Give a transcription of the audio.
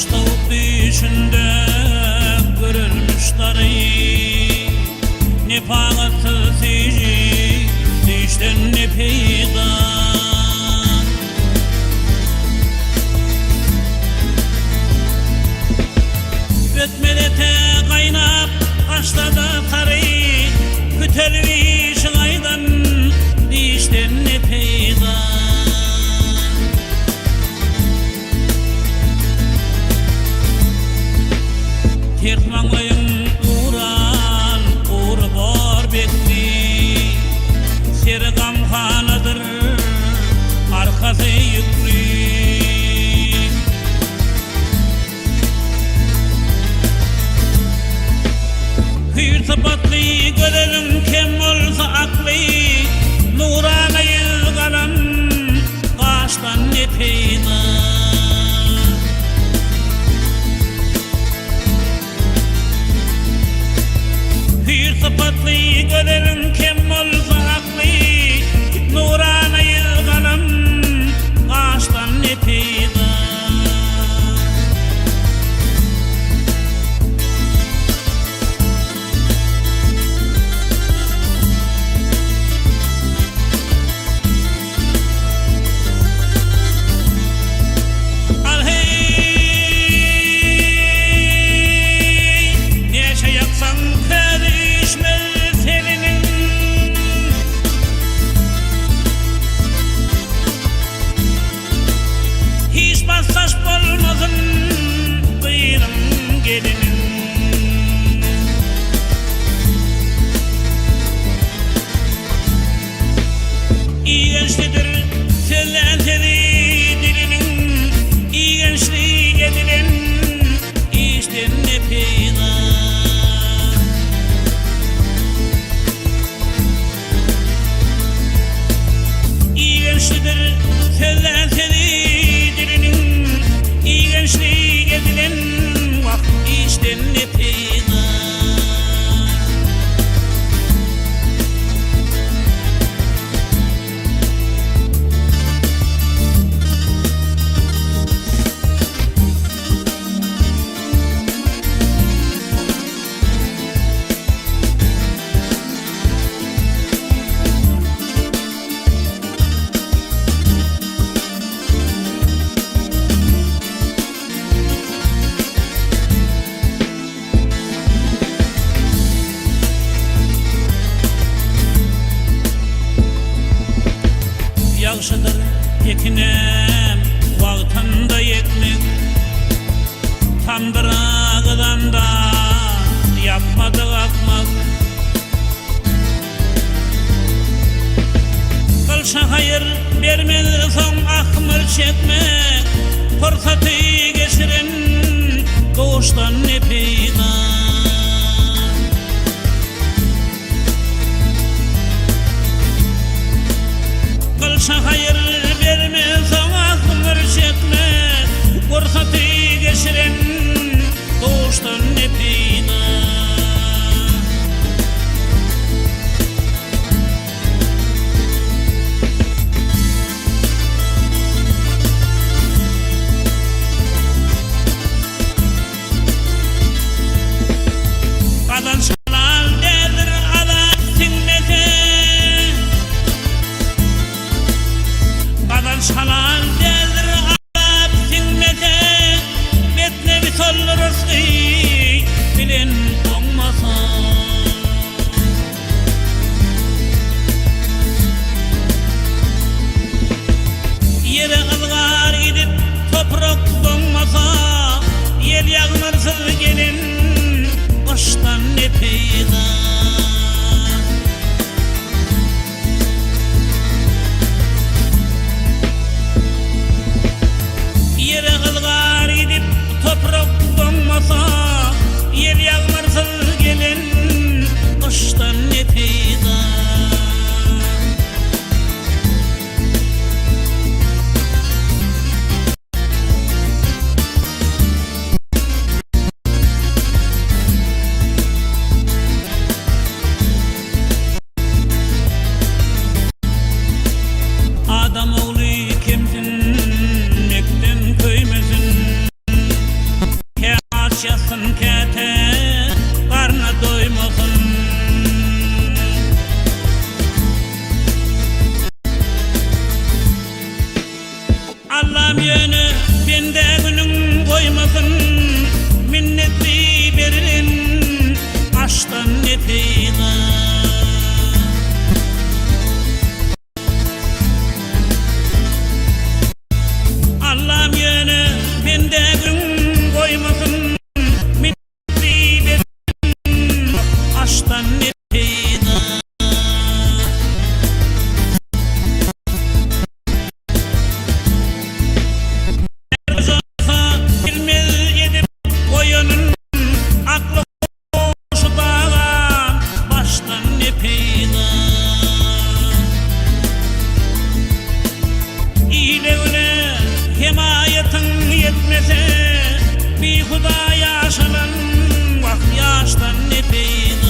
tavuk düşünde görülmüşleri ne pagatı işten ne peyda Ötmelete kaynap kaşlarda tarı Kütelmiş aydan işten ne peyda Tekmanlayın uğran uğur bor bekli Sergam hanadır arkası yüklü Hür tıpatlı görelim kim olsa aklı Nuranayı kalan kaştan ne peyda Hür tıpatlı görelim kim olsa aklı Nuranayı kalan kaştan ne peyda Saç bolmazın kıyırım gelinin İyi gençlidir sellenteli dilinin İyi gençliği edilen işten ne peyda İyi gençlidir sellenteli gençlik edilen vak işten ne peyda Yaxşıdır yekinem vaqtında yetmek Tamdırağıdan da yapmadık akmak Kılsa hayır vermeli son akmır çekmek Fırsatı geçiren doğuştan ne peyda Kılsa hayır verme sana kımır çekme Fırsatı geçiren doğuştan ne peyda yaşasın kete, karnına doymasın. Allah'ım yönü bende günün koymasın, minnetli veririn aşktan ne feyda. Allah'ım yönü bende gün koymasın, minnetli veririn aşktan ne feyda. Himayetin yetmese bir Huda yaşanan vah yaştan ne feyda.